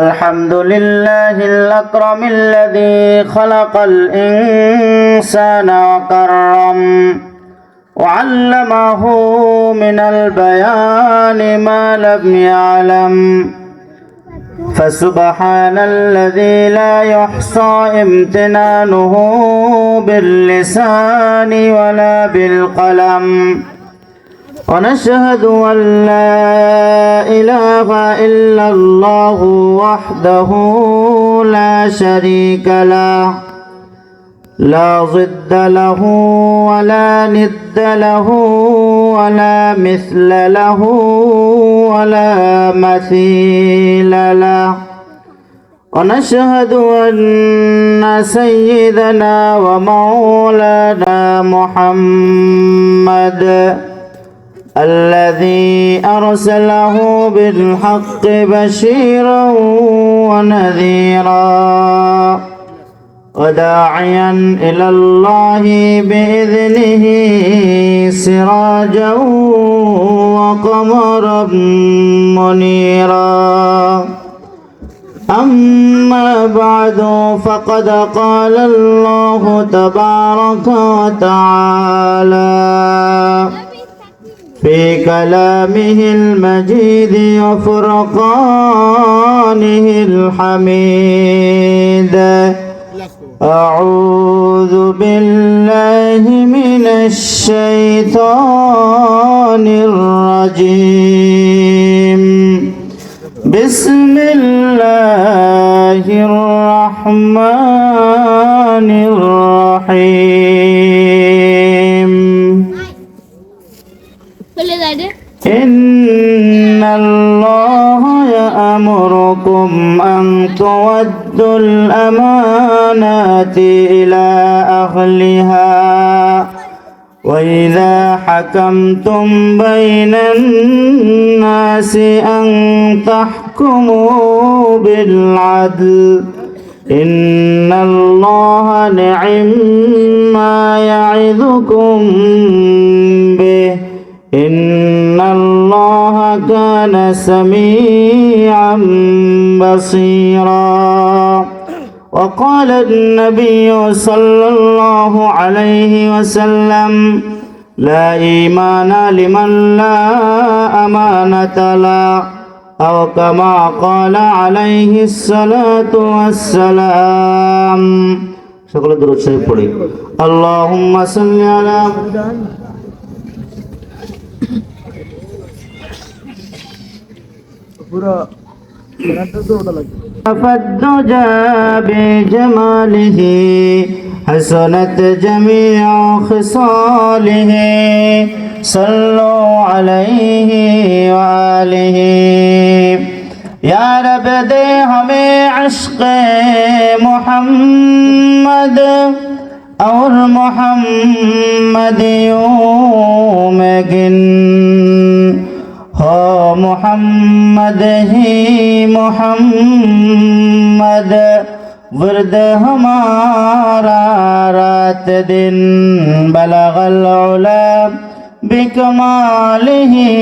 الحمد لله الأكرم الذي خلق الإنسان وكرم وعلمه من البيان ما لم يعلم فسبحان الذي لا يحصى امتنانه باللسان ولا بالقلم ونشهد أن لا إله إلا الله وحده لا شريك له لا ضد له ولا ند له ولا مثل له ولا مثيل له ونشهد أن سيدنا ومولانا محمد الذي أرسله بالحق بشيرا ونذيرا وداعيا إلى الله بإذنه سراجا وقمرا منيرا أما بعد فقد قال الله تبارك وتعالى في كلامه المجيد وفرقانه الحميد أعوذ بالله من الشيطان الرجيم بسم الله الرحمن الرحيم إن الله يأمركم أن تودوا الأمانات إلى أهلها وإذا حكمتم بين الناس أن تحكموا بالعدل إن الله نعم ما يعظكم به إن الله كان سميعا بصيرا وقال النبي صلى الله عليه وسلم لا إيمان لمن لا أمانة له أو كما قال عليه الصلاة والسلام شكرا درود شريف পড়ি اللهم صل على فالدجى بجماله حسنت جميع خصاله صلوا عليه وآله या रब दे हमें इश्क़ मोहम्मद और मोहम्मदियों में गिन हो मोहम्मद ही मोहम्मद वर्द हमारा रात दिन बलगल उला बिकमालिही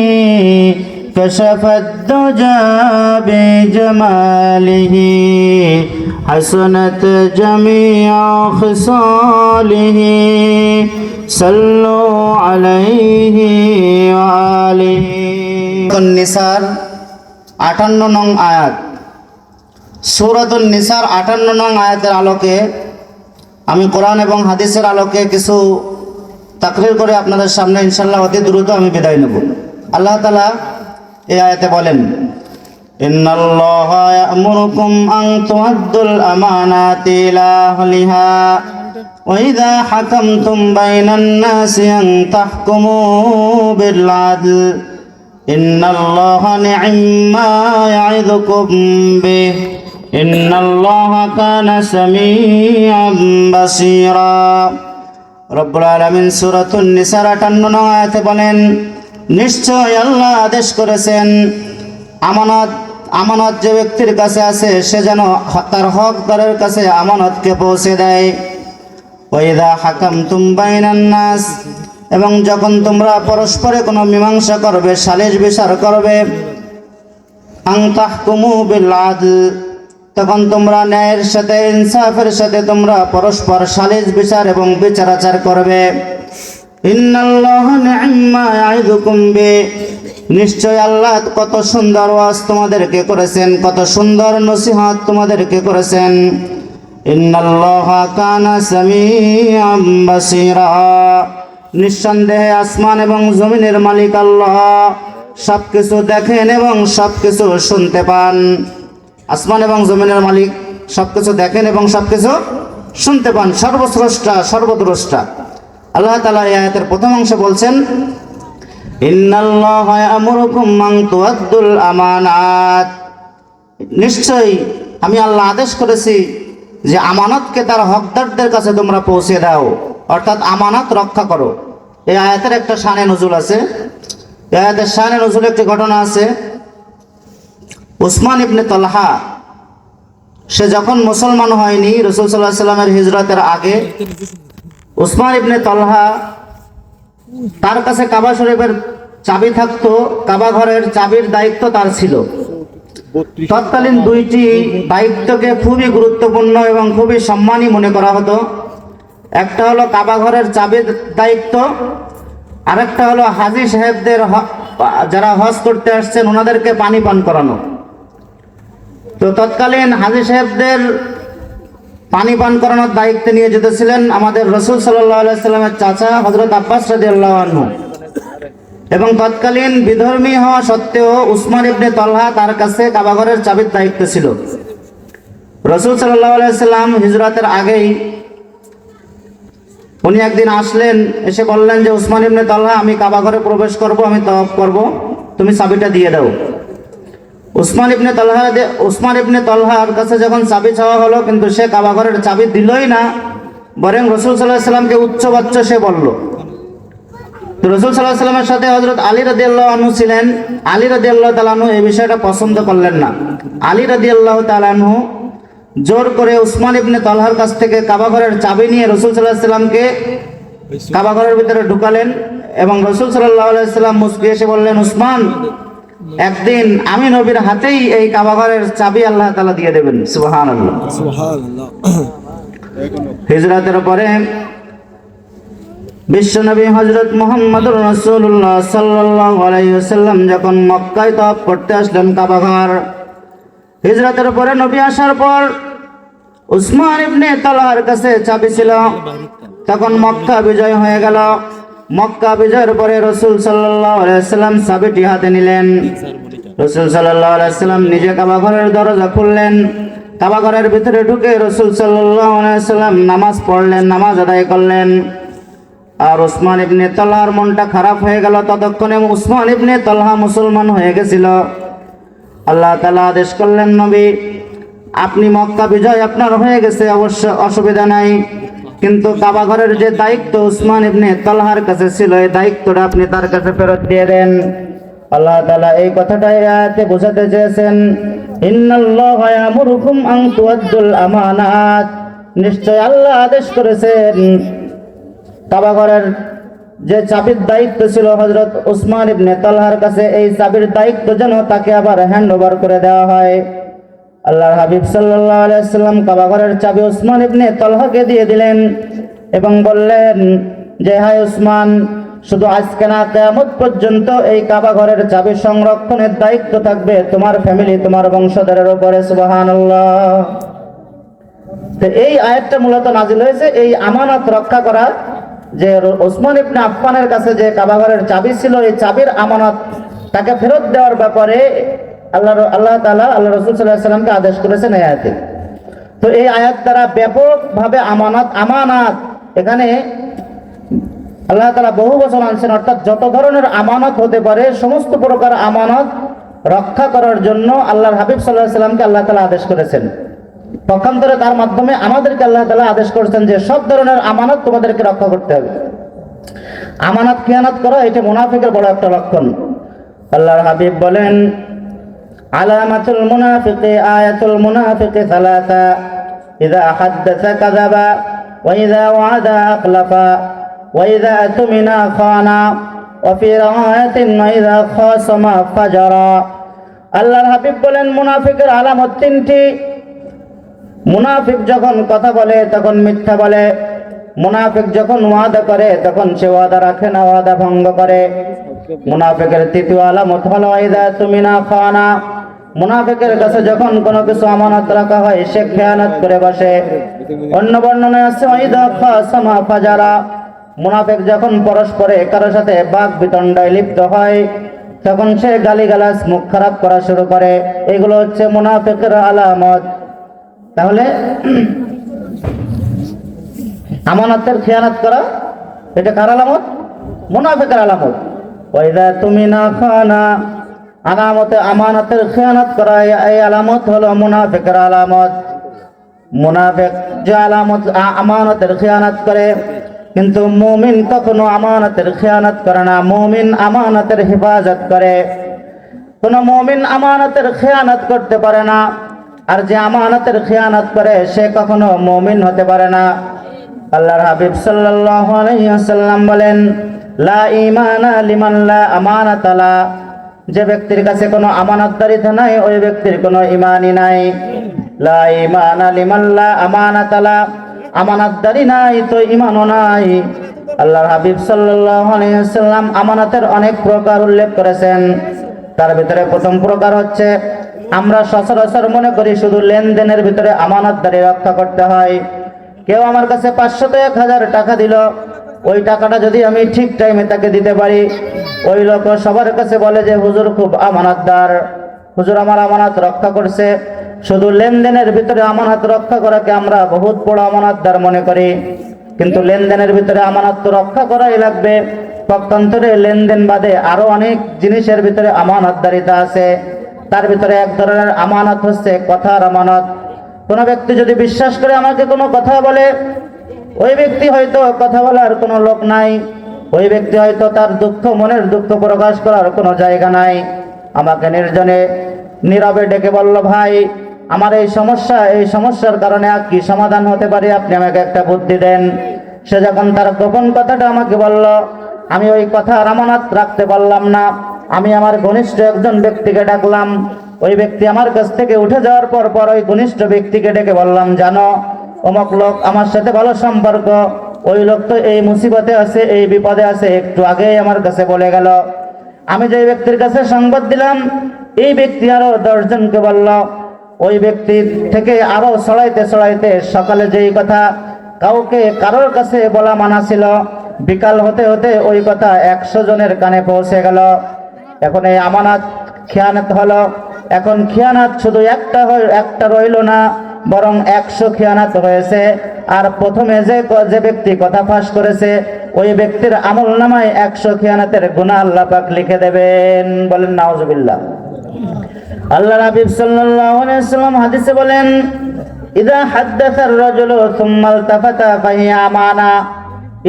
कशफ الدجى بجماله حسنت جميع خصاله صلوا عليه وآله النساء 58 নং আয়াত সূরাতুন নিসার 58 নং আয়াতের আলোকে আমি কোরআন এবং হাদিসের আলোকে কিছু তাকরীর করে আপনাদের সামনে ইনশাআল্লাহ অতি দ্রুত আমি বিদায় নেব। আল্লাহ তাআলা এই আয়াতে বলেন ইন্নাল্লাহা ইয়া'মুরুকুম আন তু'আদ্দুল আমানাতি ইলা আহলিহা ওয়া ইযা হাকামতুম বাইনান নাসি আন তাহকুমু বিল আদল ইন্নাল্লাহা নি'ম্মা ইয়া'ইযুকুম বিহি ইন্নাল্লাহা কানা সামিআন বাসীরা। রব্বুল আলামিন সূরাতুন নিসার 58 নং আয়াতে বলেন নিশ্চয় আল্লাহ আদেশ করেছেন আমানত যে ব্যক্তির কাছে আছে সে যেন তার হকদারের কাছে আমানতকে পৌঁছে দেয়। ওয়াইদা হাকামতুম বাইনান নাস, এবং যখন তোমরা পরস্পরে কোনো মীমাংসা করবে, সালিশ বিচার করবে, আন তাহকুমু বিল আদল, তখন তোমরা ন্যায়ের সাথে ইনসাফের সাথে তোমরা পরস্পর সালিস বিচার এবং বিচার আচার করবে। ইন্নাল্লাহা নি'ম্মা ইয়া'iদুকুম বি, নিশ্চয় আল্লাহ কত সুন্দর ওয়াজ তোমাদেরকে করেছেন, কত সুন্দর নসিহত তোমাদেরকে করেছেন। ইন্নাল্লাহা কানা সামিআম বাসীরা, নিঃসন্দেহে আসমান এবং জমিনের মালিক আল্লাহ সবকিছু দেখেন এবং সবকিছু শুনতে পান। আসমান এবং জমিনের মালিক সবকিছু দেখেন এবং সবকিছু শুনতে পান, সর্বস্রষ্টা সর্বদ্রষ্টা। আল্লাহ তাআলা এই আয়াতের প্রথম অংশে বলছেন, ইন্নাল্লাহা ইয়া'মুরুকুম আন তুআদ্দুল আমানাত, নিশ্চয়ই আমি আল্লাহ আদেশ করেছি যে আমানতকে তার হকদারদের কাছে তোমরা পৌঁছে দাও, অর্থাৎ আমানত রক্ষা করো। এই আয়াতের একটা শানে নজুল আছে। এই আয়াতের শানে নজুল একটি ঘটনা আছে। উসমান ইবনে তালহা, সে যখন মুসলমান হয়নি, রাসূল সাল্লাল্লাহু আলাইহি সাল্লামের হিজরতের আগে, উসমান ইবনে তালহা তার কাছে কাবা শরীফের চাবি থাকতো, কাবা ঘরের চাবির দায়িত্ব তার ছিল। তৎকালীন দুইটি দায়িত্বকে খুবই গুরুত্বপূর্ণ এবং খুবই সম্মানী মনে করা হতো। একটা হলো কাবা ঘরের চাবির দায়িত্ব, আরেকটা হলো হাজী সাহেবদের যারা হজ করতে আসছেন ওনাদেরকে পানি পান করানো। তো তৎকালীন হাজী সাহেবদের পানি পান করানোর দায়িত্ব নিয়ে যেতেছিলেন আমাদের রাসূল সাল্লাল্লাহু আলাইহি সাল্লামের চাচা হযরত আব্বাস রাদিয়াল্লাহু আনহু, এবং তৎকালীন বিধর্মী হওয়া সত্ত্বেও উসমান ইবনে তালহা তার কাছে কাবাঘরের চাবির দায়িত্ব ছিল। রাসূল সাল্লাল্লাহু আলাইহি সাল্লাম হিজরতের আগেই উনি একদিন আসলেন, এসে বললেন যে উসমান ইবনে তালহা, আমি কাবাঘরে প্রবেশ করব, আমি তাওয়াফ করব, তুমি চাবিটা দিয়ে দাও। উসমান ইবনে তালহার কাছে যখন চাবি চাওয়া হলো, কিন্তু সে কাবাঘরের চাবি দিলই না, বরং রাসূল সাল্লাল্লাহু আলাইহি সাল্লামকে উচ্চবাচ্য সে বলল। তো রাসূল সাল্লাল্লাহু আলাইহি সাল্লামের সাথে হযরত আলী রাদিয়াল্লাহু আনহু ছিলেন। আলী রাদিয়াল্লাহু তাআলা আনহু এই বিষয়টা পছন্দ করলেন না। আলী রাদিয়াল্লাহু তাআলা আনহু জোর করে উসমান ইবনে তালহার কাছ থেকে কাবাঘরের চাবি নিয়ে রাসূল সাল্লাল্লাহু আলাইহি সাল্লামকে কাবাঘরের ভিতরে ঢুকালেন, এবং রাসূল সাল্লাল্লাহু আলাইহি সাল্লাম মুস্কি এসে বললেন, উসমান, একদিন আমি নবীর হাতেই এই কাবাঘরের চাবি আল্লাহ তাআলা দিয়ে দেবেন। সুবহানাল্লাহ, সুবহানাল্লাহ। হিজরতের পরে বিশ্বনবী হযরত মুহাম্মদুর রাসূলুল্লাহ সাল্লাল্লাহু আলাইহি ওয়াসাল্লাম যখন মক্কায় তাওয়াফ করতে আসলেন কাবাঘর, হিজরতের পরে নবী আসার পর উসমান ইবনে তালহার কাছে চাবি ছিল। তখন মক্কা বিজয় হয়ে গেল। মক্কা বিজয়ের পরে রাসূল সাল্লাল্লাহু আলাইহি ওয়াসাল্লাম চাবিটি হাতে নিলেন। রাসূল সাল্লাল্লাহু আলাইহি ওয়াসাল্লাম নিজে কাবাঘরের দরজা খুললেন। কাবাঘরের ভিতরে ঢুকে রাসূল সাল্লাল্লাহু আলাইহি ওয়াসাল্লাম নামাজ পড়লেন, নামাজ আদায় করলেন। আর উসমান ইবনে তালহার মনটা খারাপ হয়ে গেল। ততক্ষণে উসমান ইবনে তালহা মুসলমান হয়ে গেছিল। আল্লাহ তাআলা আদেশ করলেন, নবী, আপনি মক্কা বিজয় আপনার হয়ে গেছে, অবশ্য অসুবিধা নাই, কিন্তু কাবাঘরের যে দায়িত্ব উসমান ইবনে তালহার কাছে ছিল, এই দায়িত্বটা আপনি তার কাছে ফেরত দিয়ে দেন। আল্লাহ তাআলা এই কথাটা এই আয়াতে বোঝাতে চেয়েছেন, ইন্নাল্লাহা ইয়া'মুরুকুম আন তুআদ্দুল আমানাত, নিশ্চয় আল্লাহ আদেশ করেছেন কাবাঘরের যে চাবির দায়িত্ব ছিল হযরত উসমান ইবনে তালহার কাছে, এই চাবির দায়িত্ব যেন তাকে আবার হ্যান্ড ওভার করে দেওয়া হয়। আল্লাহর হাবিব সাল্লাল্লাহু আলাইহি ওয়াসাল্লাম কাবাঘরের চাবি উসমান ইবনে তালহাকে দিয়ে দিলেন এবং বললেন যে, হায় উসমান, শুধু আজকে না, কিয়ামত পর্যন্ত এই কাবাঘরের চাবি সংরক্ষণের দায়িত্ব থাকবে তোমার ফ্যামিলি, তোমার বংশধরের উপরে। সুবহানাল্লাহ। তো এই আয়াতটা মূলত নাজিল হয়েছে এই আমানত রক্ষা করা, যে ওসমান ইবনে আফফানের কাছে যে কাবাঘরের চাবি ছিল, এই চাবির আমানত তাকে ফেরত দেওয়ার ব্যাপারে আল্লাহ তাআলা আল্লাহ রাসূল সাল্লাল্লাহু আলাইহি ওয়াসাল্লামকে আদেশ করেছেন এই আয়াতে। তো এই আয়াত দ্বারা ব্যাপকভাবে আমানত এখানে আল্লাহ তাআলা বহু বচন আনছেন, অর্থাৎ যত ধরনের আমানত হতে পারে সমস্ত প্রকার আমানত রক্ষা করার জন্য আল্লাহর হাবিব সাল্লাল্লাহু আলাইহি ওয়াসাল্লামকে আল্লাহ তাআলা আদেশ করেছেন। পক্ষান্তরে তার মাধ্যমে আমাদেরকে আল্লাহ তাআলা আদেশ করেছেন যে সব ধরনের আমানত তোমাদেরকে রক্ষা করতে হবে। আমানত খিয়ানত করা এটা মুনাফিকের বড় একটা লক্ষণ। আল্লাহর হাবিব বলেন, আলামাতুল মুনাফিকি আয়াতুল মুনাফিকি সালাসা, ইযা হাদাসা কাযাবা, ওয়া ইযা ওয়া'আদা আখলাফা, ওয়া ইযা আতমিনা খানা, ওয়া ফি রাওয়ায়াতিন ওয়া ইযা খাসামা ফাজারা। আল্লাহর হাবিব বলেন, মুনাফিকের আলামত তিনটি। মুনাফিক যখন কথা বলে তখন মিথ্যা বলে, মুনাফিক যখন ওয়াদা করে তখন সে ওয়াদা রাখে না, ওয়াদা ভঙ্গ করে। মুনাফিকের তৃতীয় আলামত হলো ইযা তুমিনা খানা। মুনাফিকের কাছে যখন কোনো কিছু আমানত রাখা হয় সে খেয়ানত করে বসে। অন্য বর্ণনায় আছে ইযা খাসামা ফাজারা। মুনাফিক যখন পরস্পরে কারো সাথে বাক বিতণ্ডায় লিপ্ত হয় তখন সে গালিগালাজ, মুখ খারাপ করা শুরু করে। এগুলো হচ্ছে মুনাফিকের আলামত। তাহলে আমানতের খেয়ানত করা এটা কার আলামত? মুনাফিকের আলামত। ওয়াইদা তুমিনা খানা, আমানতের খেয়ানত করা এই আলামত হলো মুনাফিকের আলামত। মুনাফিক যে আলামত আমানতের খেয়ানত করে, কিন্তু মুমিন কখনো আমানতের খেয়ানত করে না। মুমিন আমানতের হেফাজত করে। কোন মুমিন আমানতের খেয়ানত করতে পারে না, আর যে আমানতের খেয়ানত করে সে কখনো মুমিন হতে পারে না। আল্লাহর হাবিব সাল্লাল্লাহু আলাইহি ওয়াসাল্লাম বলেন, লা ঈমানা লিমান লা আমানাতা লা। যে ব্যক্তির কাছে কোনো আমানতদারিতা নাই ওই ব্যক্তির কোনো ঈমানই নাই। লা ঈমানা লিমান লা আমানাতা লা, আমানতদারি নাই তো ঈমানও নাই। আল্লাহর হাবিব সাল্লাল্লাহু আলাইহি ওয়াসাল্লাম আমানতের অনেক প্রকার উল্লেখ করেছেন। তার ভিতরে প্রথম প্রকার হচ্ছে, আমরা সচরাচর মনে করি শুধু লেনদেনের ভিতরে আমানতদারি রক্ষা করতে হয়। কেউ আমার কাছে 500 থেকে 1000 টাকা দিল, ওই টাকাটা যদি আমি ঠিক টাইমে তাকে দিতে পারি, ওই লোক সবার কাছে বলে যে হুজুর খুব আমানতদার, হুজুর আমার আমানত রক্ষা করছে। শুধু লেনদেনের ভিতরে আমানত রক্ষা করাকে আমরা বহুত বড় আমানতদার মনে করি, কিন্তু লেনদেনের ভিতরে আমানত তো রক্ষা করাই লাগবে। পক্ষান্তরে লেনদেন বাদে আরো অনেক জিনিসের ভিতরে আমানতদারিতা আছে। তার ভিতরে এক ধরনের আমানত হচ্ছে কথার আমানত। কোনো ব্যক্তি যদি বিশ্বাস করে আমাকে কোনো কথা বলে, ওই ব্যক্তি হয়তো কথা বলার কোনো লোক নাই, ওই ব্যক্তি হয়তো তার দুঃখ, মনের দুঃখ প্রকাশ করার কোনো জায়গা নাই। আমাকে নির্জনে নীরবে ডেকে বলল, ভাই আমার এই সমস্যা, এই সমস্যার কারণে কি সমাধান হতে পারে, আপনি আমাকে একটা বুদ্ধি দেন। সে যখন তার গোপন কথাটা আমাকে বলল, আমি ওই কথার আমানত রাখতে পারলাম না। আমি আমার ঘনিষ্ঠ একজন ব্যক্তিকে ডাকলাম। ওই ব্যক্তি আমার কাছ থেকে উঠে যাওয়ার পর ওই ঘনিষ্ঠ ব্যক্তিকে ডেকে বললাম, জানো অমুক লোক আমার সাথে ভালো সম্পর্ক, ওই লোক তো এই মুসিবতে আছে, এই বিপদে আছে, একটু আগেই আমার কাছে বলে গেল। আমি যে ব্যক্তির কাছে সংবাদ দিলাম, এই ব্যক্তি আরো 10 জনকে বলল। ওই ব্যক্তি থেকে আরো ছড়াইতে ছড়াইতে সকালে যেই কথা কারোর কাছে বলা মানা ছিল, বিকাল হতে হতে ওই কথা 100 জনের কানে পৌঁছে গেল। এখন এই আমানত খেয়ানত হলো। এখন খেয়ানত শুধু একটা রইল না, বরং 100 খেয়ানত হয়েছে। আর প্রথমে যে ব্যক্তি কথা ফাঁস করেছে ওই ব্যক্তির আমলনামায় 100 খেয়ানতের গুনাহ আল্লাহ পাক লিখে দেবেন। বলেন নাউজুবিল্লাহ। আল্লাহর হাবিব সাল্লাল্লাহু আলাইহি ওয়াসাল্লাম হাদিসে বলেন, ইযা হাদ্দাসার রাজুলু সুম্মা ইলতাফাতা ফাহিয়া আমানা।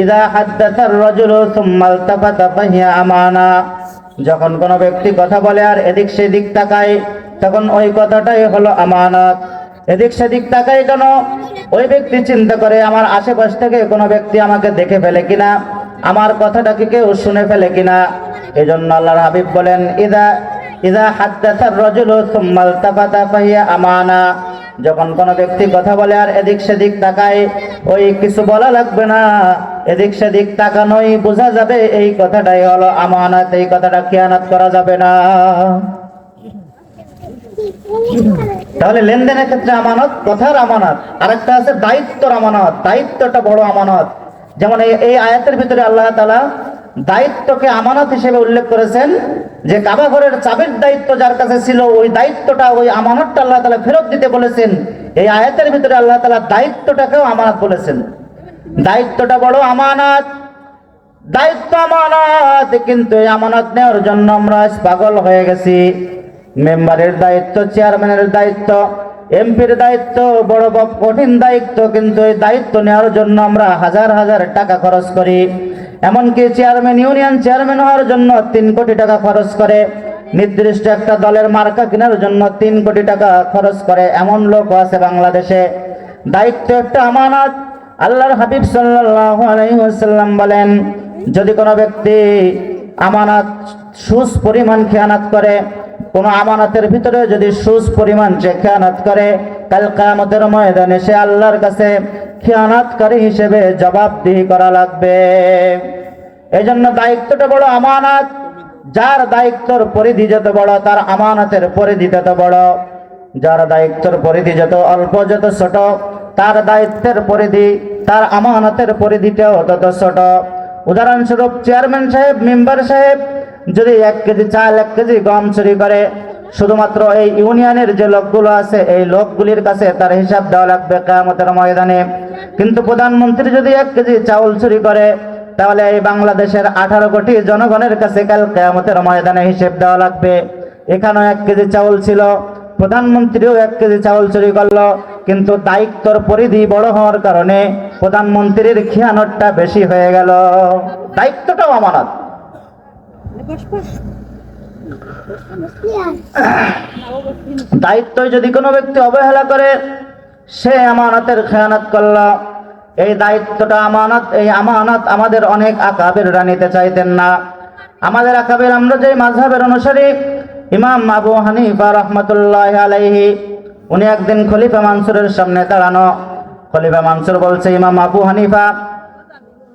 ইযা হাদ্দাসার রাজুলু সুম্মা ইলতাফাতা ফাহিয়া আমানা। যখন কোনো ব্যক্তি কথা বলে আর এদিক সেদিক তাকায় তখন ওই কথাটাই হলো আমানত। এদিক সেদিক তাকায় কেন? ওই ব্যক্তি চিন্তা করে আমার আশেপাশ থেকে কোনো ব্যক্তি আমাকে দেখে ফেলে কিনা, আমার কথাটা কি কেউ শুনে ফেলে কিনা। এজন্য আল্লাহর হাবিব বলেন, ইযা হাদ্দাসার রাজুলু সুম্মা ইলতাফাতা ফাহিয়া আমানা। যখন কোনো ব্যক্তি কথা বলে আর এদিক সেদিক তাকায়, ওই কিছু বলা লাগবে না, এদিক সেদিক তাকানোই বোঝা যাবে এই কথাটাই হলো আমানত, এই কথাটা খেয়ানত করা যাবে না। তাহলে লেনদেনের ক্ষেত্রে আমানত, কথার আমানত। আরেকটা আছে দায়িত্বর আমানত। দায়িত্বটা বড় আমানত। যেমন এই আয়াতের ভিতরে আল্লাহ তাআলা দায়িত্বকে আমানত হিসেবে উল্লেখ করেছেন, যে কাবা ঘরের চাবির দায়িত্ব যার কাছে ছিল ওই দায়িত্বটা, ওই আমানতটা আল্লাহ তাআলা ফেরত দিতে বলেছেন। এই আয়াতের ভিতরে আল্লাহ তাআলা দায়িত্বটাকেও আমানত বলেছেন। দায়িত্বটা বড় আমানত, দায়িত্ব আমানত। কিন্তু এই আমানত নেওয়ার জন্য আমরা পাগল হয়ে গেছি। মেম্বারের দায়িত্ব, চেয়ারম্যানের দায়িত্ব, এমপির দায়িত্ব বড় কঠিন দায়িত্ব, কিন্তু এই দায়িত্ব নেওয়ার জন্য আমরা হাজার হাজার টাকা খরচ করি। এমনকি চেয়ারম্যান, ইউনিয়ন চেয়ারম্যান হওয়ার জন্য 3 কোটি টাকা খরচ করে। নির্দিষ্ট একটা দলের মার্কা কেনার জন্য 3 কোটি টাকা খরচ করে এমন লোক আছে বাংলাদেশে। দায়িত্ব একটা আমানত। আল্লাহর হাবিব সাল্লাল্লাহু আলাইহি ওয়াসাল্লাম বলেন, যদি কোনো ব্যক্তি আমানত সুদ পরিমাণ খেয়ানত করে, কোন আমানতের ভিতরে যদি সুদ পরিমাণ সে খেয়ানত করে, কাল কিয়ামতের ময়দানে সে আল্লাহর কাছে খিয়ানতকারী হিসেবে জবাবদিহি করা লাগবে। এই জন্য দায়িত্বটা বড় আমানত। যার দায়িত্বর পরিধি যত বড়, তার আমানতের পরিধি তত বড়। যার দায়িত্বের পরিধি যত অল্প, যত ছোট, তার দায়িত্বের পরিধি, তার আমানতের পরিধিটাও তত ছোট। উদাহরণস্বরূপ চেয়ারম্যান সাহেব, মেম্বার সাহেব যদি 1 কেজি চাল, 1 কেজি গম চুরি করে, শুধুমাত্র এই ইউনিয়নের যে লোকগুলো আছে, এই লোকগুলির কাছে তার হিসাব দেওয়া লাগবে কিয়ামতের ময়দানে। কিন্তু প্রধানমন্ত্রী যদি 1 কেজি চাউল চুরি করে, তাহলে এই বাংলাদেশের 18 কোটি জনগণের কাছে কাল কিয়ামতের ময়দানে হিসাব দেওয়া লাগবে। এখানেও 1 কেজি চাউল ছিল, প্রধানমন্ত্রীও 1 কেজি চাউল চুরি করলো, কিন্তু দায়িত্বর পরিধি বড় হওয়ার কারণে প্রধানমন্ত্রীর খিয়ানতটা বেশি হয়ে গেল। দায়িত্বটাও আমানত। দায়িত্ব যদি কোনো ব্যক্তি অবহেলা করে, সে আমানতের খেয়ানত করল। এই দায়িত্বটা আমানত, এই আমানত আমাদের অনেক আকাবেররা নিতে চাইতেন না। আমাদের আকাবের, আমরা যে মাযহাবের অনুসারী, ইমাম আবু হানিফা রাহমাতুল্লাহি আলাইহি, উনি একদিন খলিফা মানসুরের সামনে দাঁড়ানো। খলিফা মানসুর বলছে, ইমাম আবু হানিফা,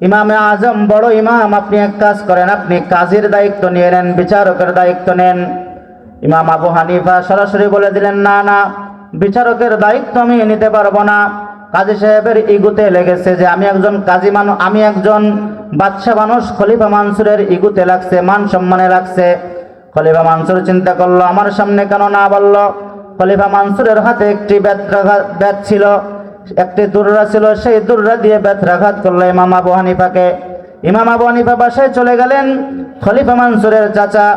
ইমামে আজম, বড় ইমাম, আপনি এক কাজ করেন, আপনি কাজীর দায়িত্ব নিয়ে নেন, বিচারকের দায়িত্ব নেন। ইমাম আবু হানিফা সরাসরি বলে দিলেন, না না, বিচারকের দায়িত্ব আমি নিতে পারবো না। কাজী সাহেবের ইগুতে লেগেছে যে আমি একজন কাজী মানুষ, আমি একজন বাদশা মানুষ। খলিফা মানসুরের ইগুতে লাগছে, মান সম্মানে লাগছে। খলিফা মানসুর চিন্তা করলো, আমার সামনে কেন না বলল। খলিফা মানসুরের হাতে একটি বেত ছিল, একটি দুররা ছিল, সেই দুররা দিয়ে বেত্রাঘাত করলো ইমাম আবু হানিফাকে। ইমাম আবু হানিফা বাসায় চলে গেলেন। খলিফা মানসুরের চাচা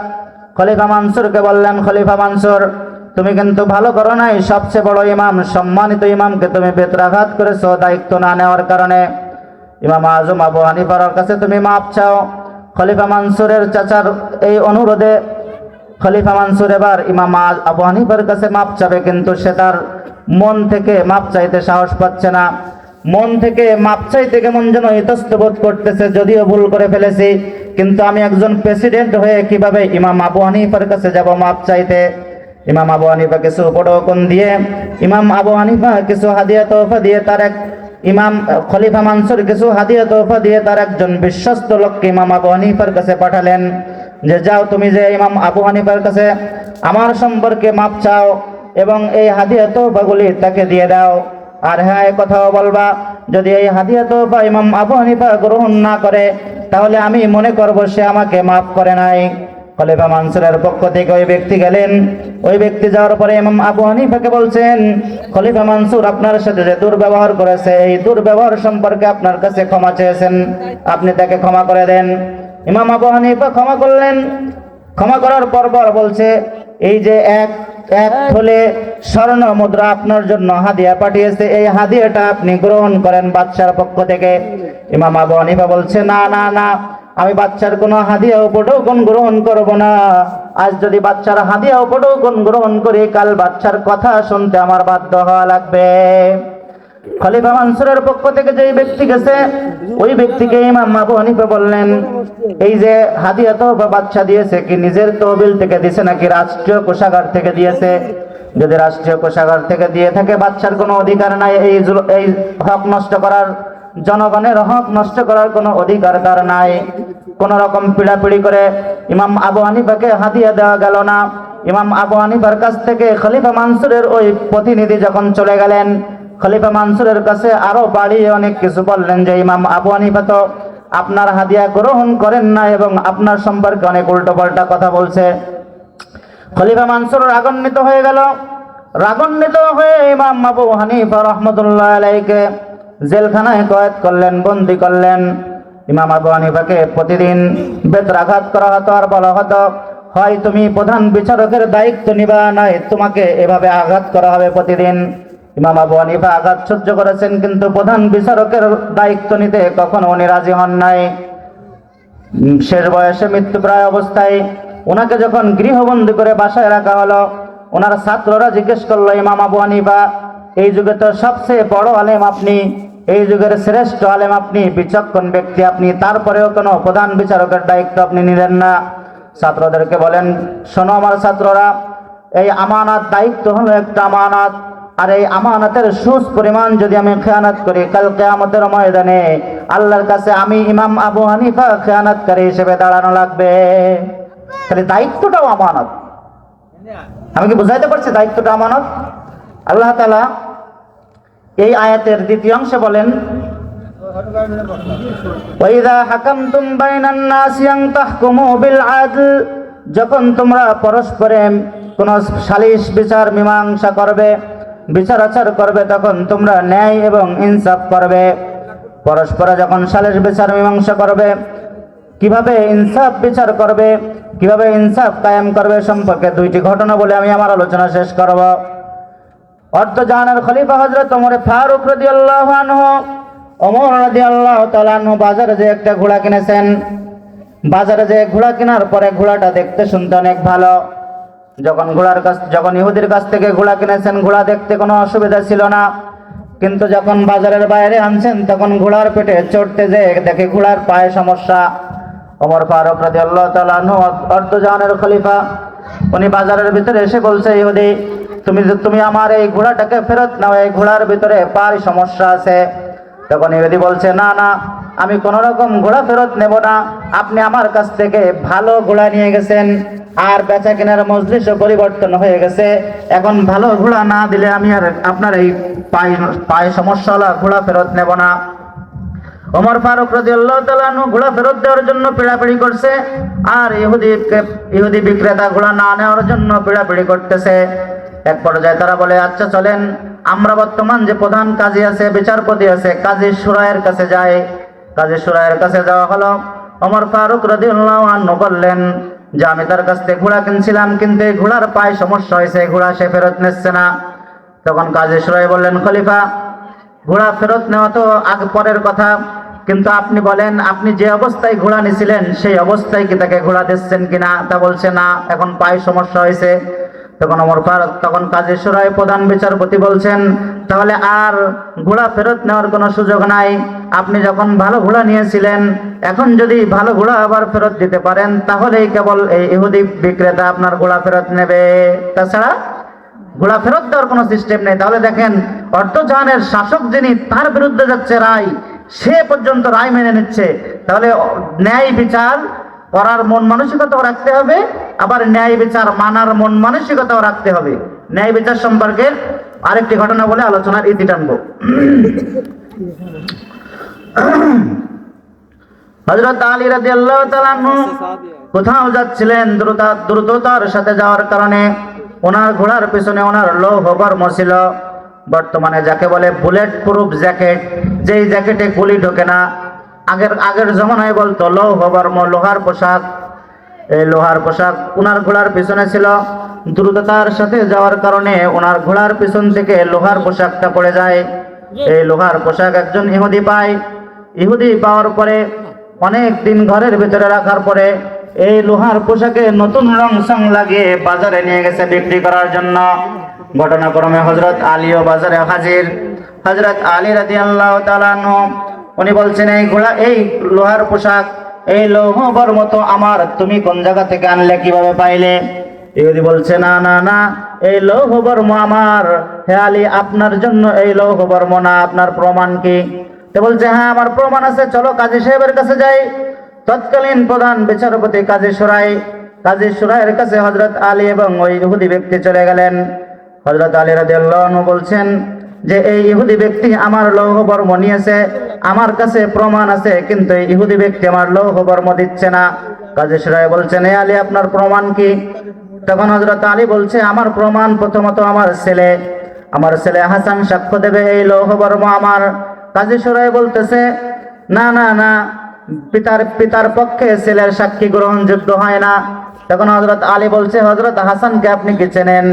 খলিফা মানসুরকে বললেন, খলিফা মানসুর, তুমি কিন্তু ভালো করো নাই, সবচেয়ে বড় ইমাম, সম্মানিত ইমামকে তুমি বেত্রাঘাত করেছো দায়িত্ব না নেওয়ার কারণে। ইমাম আজম আবু হানিফার কাছে তুমি মাপ চাও। খলিফা মানসুরের চাচার এই অনুরোধে খলিফা মানসুর এবার ইমাম আবু হানিফার কাছে মাপ চাবে, কিন্তু সে তার মন থেকে মাপ চাইতে সাহস পাচ্ছে না। মন থেকে মাপ চাইতে কেমন যেন ইতস্তত করতেছে, যদিও ভুল করে ফেলেছি, কিন্তু আমি একজন প্রেসিডেন্ট হয়ে কিভাবে ইমাম আবু হানিফার কাছে যাব মাপ চাইতে। ইমাম আবু হানিফা কিছু উপঢৌকন দিয়ে, ইমাম আবু হানিফা কিছু হাদিয়া তোহফা দিয়ে, তার এক ইমাম খলিফা মানসুর কিছু হাদিয়া তোহফা দিয়ে তার একজন বিশ্বস্ত লোককে ইমাম আবু হানিফার কাছে পাঠালেন, যে যাও, তুমি যে ইমাম আবু হানিফার কাছে আমার সম্পর্কে মাপ চাও এবং এই হাদিয়া তোহফাগুলি তাকে দিয়ে দাও। আর হ্যাঁ, এই কথাও বলবা, যদি এই হাদিয়া তোহফা ইমাম আবু হানিফা গ্রহণ না করে, তাহলে আমি মনে করব সে আমাকে মাফ করে নাই। খলিফা মানসুরের পক্ষ থেকে ওই ব্যক্তি গেলেন। ওই ব্যক্তি যাওয়ার পরে ইমাম আবু হানিফাকে বলছেন, খলিফা মানসুর আপনার সাথে যে দুর্ব্যবহার করেছে, এই দুর্ব্যবহার সম্পর্কে আপনার কাছে ক্ষমা চেয়েছেন, আপনি তাকে ক্ষমা করে দেন। ইমাম আবু হানিফা ক্ষমা করলেন। ক্ষমা করার পর বলছে, এই যে এক থলে স্বর্ণ মুদ্রা আপনার জন্য হাদিয়া পাঠিয়েছে, এই হাদিয়াটা আপনি গ্রহণ করেন বাদশার পক্ষ থেকে। ইমাম আবু হানিফা বলছে, না না না, আমি বাচ্চার কোনো হাদিয়া উপঢৌকন গ্রহণ করব না। আজ যদি বাচ্চার হাদিয়া উপঢৌকন গ্রহণ করি, কাল বাচ্চার কথা শুনতে আমার বাধ্য হওয়া লাগবে। খলিফা মানসুরের পক্ষ থেকে যেই ব্যক্তি গেছে, ওই ব্যক্তিকে ইমাম আবু হানিফা বললেন, এই যে হাদিয়া তোহফা বাদশা দিয়েছে, কি নিজের তহবিল থেকে দিয়েছে নাকি রাষ্ট্রীয় কোষাগার থেকে দিয়েছে? যদি রাষ্ট্রীয় কোষাগার থেকে দিয়ে থাকে, বাদশার কোনো অধিকার নাই এই হক নষ্ট করার, জনগণের হক নষ্ট করার কোনো অধিকার তার নাই। কোন রকম পিড়াপিড়ি করে ইমাম আবু হানিফাকে হাদিয়া দেওয়া গেল না। ইমাম আবু হানিফার কাছ থেকে খলিফা মানসুরের ওই প্রতিনিধি যখন চলে গেলেন, খলিফা মানসুরের কাছে আরো বাড়িয়ে অনেক কিছু বললেন, যে ইমাম আবু হানিফা তো আপনার হাদিয়া গ্রহণ করেন না এবং আপনার সম্পর্কে অনেক উল্টো পাল্টা কথা বলছে। খলিফা মানসুর রাগান্বিত হয়ে গেল। রাগান্বিত হয়ে ইমাম আবু হানিফা রাহমাতুল্লাহি আলাইহিকে জেলখানায় কয়েদ করলেন, বন্দী করলেন। ইমাম আবু হানিফাকে প্রতিদিন বেত্রাঘাত করা হতো আর বলা হতো, হয় তুমি প্রধান বিচারকের দায়িত্ব নিবা, নয় তোমাকে এভাবে আঘাত করা হবে প্রতিদিন। ইমাম আবু হানিফা আঘাত সহ্য করেছেন, কিন্তু প্রধান বিচারকের দায়িত্ব নিতে কখনো উনি রাজি হন নাই। শেষ বয়সে মৃত্যুপ্রায় অবস্থায় ওনাকে যখন গৃহবন্দী করে বাসায় রাখা হলো, ওনার ছাত্ররা জিজ্ঞেস করলো, ইমাম আবু হানিফা, এই যুগে তো সবচেয়ে বড় আলেম আপনি, এই যুগের শ্রেষ্ঠ আলেম আপনি, বিচক্ষণ ব্যক্তি আপনি, তারপরেও কোনো প্রধান বিচারকের দায়িত্ব আপনি নিলেন না। ছাত্রদেরকে বলেন, শোনো আমার ছাত্ররা, এই আমানত, দায়িত্ব হলো একটা আমানত। আর এই আমানতের সুদ পরিমাণ যদি আমি খেয়ানত করি, কাল কিয়ামতের ময়দানে আল্লাহর কাছে আমি ইমাম আবু হানিফা খেয়ানতকারী হিসেবে দাঁড়ানো লাগবে। তাহলে দায়িত্বটাও আমানত। আমি কি বুঝাইতে পারছি দায়িত্বটা আমানত? আল্লাহ তাআলা এই আয়াতের দ্বিতীয় অংশে বলেন, ওয়াইযা হাকামতুম বাইনান নাসি আন তাহকুমু বিল আদল, যখন তোমরা পরস্পরে কোন সালিশ বিচার মীমাংসা করবে, বিচার আচার করবে, তখন তোমরা ন্যায় এবং ইনসাফ করবে। পরস্পরে যখন সালিশ বিচার মীমাংসা করবে, কিভাবে ইনসাফ বিচার করবে, কিভাবে ইনসাফ কায়েম করবে সম্পর্কে দুইটি ঘটনা বলে আমি আমার আলোচনা শেষ করব। অর্ধজাহানের খলিফা হযরত ওমর ফারুক রাদিয়াল্লাহু আনহু, ওমর রাদিয়াল্লাহু তাআলা আনহু বাজারে যে একটা ঘোড়া কিনেছেন। বাজারে যে ঘোড়া কেনার পরে ঘোড়াটা দেখতে শুনতে অনেক ভালো। যখন ইহুদির কাছ থেকে ঘোড়া কিনেছেন, ঘোড়া দেখতে কোনো অসুবিধা ছিল না। কিন্তু যখন বাজারের বাইরে আনছেন, তখন ঘোড়ার পেটে চড়তে যেয়ে দেখে ঘোড়ার পায়ে সমস্যা। ওমর ফারুক রাদিয়াল্লাহু তাআলা আনহু, অর্ধজাহানের খলিফা, উনি বাজারের ভিতরে এসে বলছে, ইহুদি, তুমি আমার এই ঘোড়াটাকে ফেরত নাও, এই ঘোড়ার ভিতরে পায়ের সমস্যা আছে। তখন ইহুদি বলছে, না না, আমি কোন রকম ঘোড়া ফেরত নেব না। আপনি আমার কাছ থেকে ভালো ঘোড়া নিয়ে গেছেন, আর বেচা কেনার মজলিসও পরিবর্তন হয়ে গেছে। এখন ভালো ঘোড়া না দিলে আমি আর আপনার এই পায়ে সমস্যাওয়ালা ঘোড়া ফেরত নেব না। ওমর ফারুক রাদিয়াল্লাহু তাআলা আনহু ঘোড়া ফেরত দেওয়ার জন্য পিড়াপিড়ি করছে, আর ইহুদি বিক্রেতা ঘোড়া না নেওয়ার জন্য পিড়াপিড়ি করতেছে। এক পর্যায়ে তারা বলে, আচ্ছা চলেন, আমরা বর্তমান যে প্রধান কাজী আছে, বিচারপতি আছে, কাজী শুরায়ের কাছে যাই। কাজী শুরায়ের কাছে যাওয়া হলো। ওমর ফারুক রাদিয়াল্লাহু আনহু বললেন যে, আমি তার কাছ থেকে ঘোড়া কিনছিলাম, কিন্তু এই ঘোড়ার পায়ে সমস্যা হয়েছে, ঘোড়া সে ফেরত নিচ্ছে না। তখন কাজী শুরায় বললেন, খলিফা, ঘোড়া ফেরত নেওয়া তো আগে পরের কথা, কিন্তু আপনি বলেন, আপনি যে অবস্থায় ঘোড়া নিছিলেন সেই অবস্থায় কি তাকে ঘোড়া দিচ্ছেন কিনা? তা বলছে না, এখন পায়ে সমস্যা হয়েছে। তখন কাজী শুরায় প্রধান বিচারপতি বলছেন, তাহলে আর ঘোড়া ফেরত নেওয়ার কোনো সুযোগ নাই। আপনি যখন ভালো ঘোড়া নিয়েছিলেন, এখন যদি ভালো ঘোড়া আবার ফেরত দিতে পারেন, তাহলেই কেবল এই ইহুদি বিক্রেতা আপনার ঘোড়া ফেরত নেবে, তাছাড়া ঘোড়া ফেরত দেওয়ার কোনো সিস্টেম নেই। তাহলে দেখেন, অর্ধজাহানের শাসক যিনি, তার বিরুদ্ধে যাচ্ছে রায়, সে পর্যন্ত রায় মেনে নিচ্ছে। তাহলে ন্যায় বিচার করার মন মানসিকতাও রাখতে হবে, আবার ন্যায় বিচার মানার মন মানসিকতাও রাখতে হবে। ন্যায় বিচার সম্পর্কে আরেকটি ঘটনা বলে আলোচনার ইতি টানবো। হযরত আলী রাদিয়াল্লাহু তাআলা আনহু কোথাও যাচ্ছিলেন, দ্রুততার সাথে যাওয়ার কারণে ওনার ঘোড়ার পিছনে ওনার লৌহ বর্ম ছিল, বর্তমানে যাকে বলে বুলেট প্রুফ জ্যাকেট, যেই জ্যাকেটে গুলি ঢোকে না। আগের জমানায় বলতো লৌহ বর্ম, লোহার পোশাক। এই লোহার পোশাক ওনার ঘোড়ার পিছনে ছিল। দ্রুততার সাথে যাওয়ার কারণে ওনার ঘোড়ার পিছন থেকে লোহার পোশাকটা পড়ে যায়। এই লোহার পোশাক একজন ইহুদি পায়। ইহুদি পাওয়ার পরে অনেক দিন ঘরের ভিতরে রাখার পরে এই লোহার পোশাকে নতুন রং সং লাগিয়ে বাজারে নিয়ে গেছে বিক্রি করার জন্য। ঘটনাক্রমে হযরত আলীও বাজারে হাজির। হযরত আলী রাদিয়াল্লাহু তাআলা আনহু, উনি বলছেন, এই লোহার পোশাক, এই লৌহ বর্ম তো আমার, তুমি কোন জায়গা থেকে আনলে, কিভাবে পাইলে? ইহুদি বলছে, না না না, এই লৌহ বর্ম আমার। হে আলী, আপনার জন্য এই লৌহ বর্ম না, আপনার প্রমাণ কি? তো বলছে, হ্যাঁ, আমার প্রমাণ আছে, চলো কাজী সাহেবের কাছে যাই। তৎকালীন প্রধান বিচারপতি কাজী শুরায়ের কাছে হযরত আলী এবং ওই ইহুদি ব্যক্তি চলে গেলেন। হযরত আলী রাদিয়াল্লাহু আনহু বলছেন যে, এই ইহুদি ব্যক্তি আমার লৌহ বর্ম নিয়েছে, আমার কাছে প্রমাণ আছে, কিন্তু এই ইহুদি ব্যক্তি আমার লৌহ বর্ম দিচ্ছে না। কাজী শুরায় বলছেন, হে আলী, আপনার প্রমাণ কি? তখন হযরত আলী বলছে, আমার প্রমাণ প্রথমত আমার ছেলে হাসান সাক্ষ্য দেবে এই লৌহ বর্ম আমার। কাজী শুরায় বলতেছে, না না না, পিতার পক্ষে ছেলের সাক্ষী গ্রহণযোগ্য হয় না। তখন হযরত আলী বলছে, হযরত হাসানকে আপনি কি চেনেন?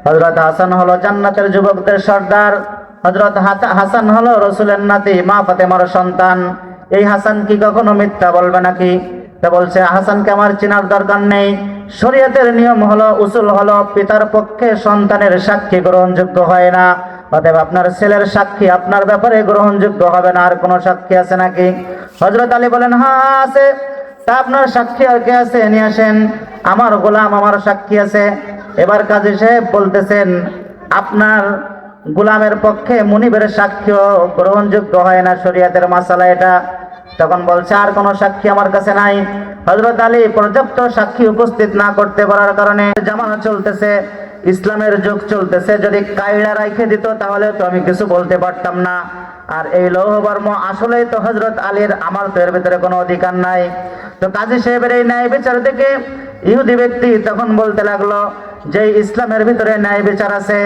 হযরত হাসান হলো জান্নাতের যুবকদের সর্দার। হযরত হাসান হলো রাসূলের নাতি, মা ফাতেমার সন্তান। এই হাসান কি কখনো মিথ্যা বলবে নাকি? তা বলছে, হাসানকে আমার চেনার দরকার নেই। শরীয়তের নিয়ম হলো, উসুল হলো, পিতার পক্ষে সন্তানের সাক্ষী গ্রহণযোগ্য হয় না। অতএব আপনার ছেলের সাক্ষী আপনার ব্যাপারে গ্রহণযোগ্য হবে না। আর কোনো সাক্ষী আছে নাকি? হযরত আলী বলেন, হ্যাঁ আছে। তা আপনার সাক্ষী আর কে আছে? নিয়ে আসেন। আমার গোলাম আমার সাক্ষী আছে। এবার কাজী সাহেব বলতেছেন, আপনার গোলামের পক্ষে মুনিবের সাক্ষ্য গ্রহণযোগ্য হয় না, শরীয়তের মাসালা এটা। তখন বলছে আর কোনো সাক্ষী আমার কাছে নাই। হযরত আলী পর্যাপ্ত সাক্ষী উপস্থিত না করতে পারার কারণে, জামানা চলতেছে, ইসলামের যুগ চলতেছে, যদি কায়দা রাখে দিত তাহলে তো আমি কিছু বলতে পারতাম না। আর এই লৌহবর্ম আসলেই তো হযরত আলীর, আমার তো এর ভিতরে কোনো অধিকার নাই। তো কাজী সাহেবের এই ন্যায় বিচার থেকে ইহুদি ব্যক্তি তখন বলতে লাগলো, যে ইসলামের ভিতরে ন্যায় বিচার আছে,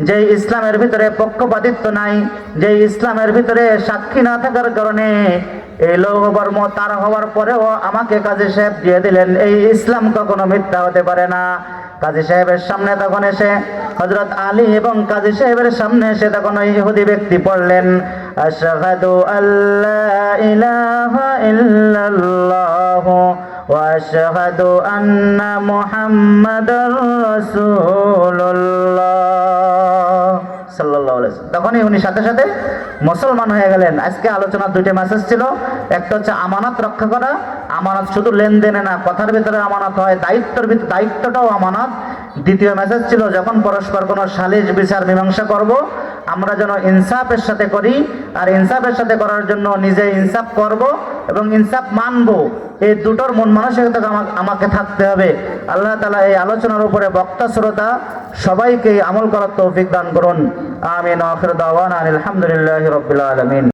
যে ইসলামের ভিতরে পক্ষপাতিত্ব নাই, যে ইসলামের ভিতরে সাক্ষী না থাকার কারণে এই লৌহবর্ম তার হওয়ার পরেও আমাকে কাজী সাহেব দিয়ে দিলেন, এই ইসলাম কখনো মিথ্যা হতে পারে না। কাজী সাহেবের সামনে তখন এসে হযরত আলী এবং কাজী সাহেবের সামনে এসে তখন ওই ইহুদি ব্যক্তি পড়লেন, আশহাদু আল্লা ইলাহা ইল্লাল্লাহ ওয়া আশহাদু আন্না মুহাম্মাদার রাসূলুল্লাহ সাল্লাল্লাহু আলাইহি ওয়াসাল্লাম। তখনই উনি সাথে সাথে মুসলমান হয়ে গেলেন। আজকে আলোচনার দুইটা মেসেজ ছিল, একটা হচ্ছে আমানত রক্ষা করা। আমানত শুধু লেনদেনে না, কথার ভিতরে আমানত হয়, দায়িত্বটাও আমানত। দ্বিতীয় মেসেজ ছিল, যখন পরস্পর কোনো সালিশ বিচার মীমাংসা করব, আমরা যেন ইনসাফের সাথে করি, আর ইনসাফের সাথে করার জন্য নিজে ইনসাফ করব এবং ইনসাফ মানব। এই দুটোর মন মানসিকতা আমাকে থাকতে হবে। আল্লাহ তাআলা এই আলোচনার উপরে বক্তা শ্রোতা সবাইকে আমল করার তৌফিক দান করুন। আমিন। আখির দাওয়ানা আলহামদুলিল্লাহি রাব্বিল আলামিন।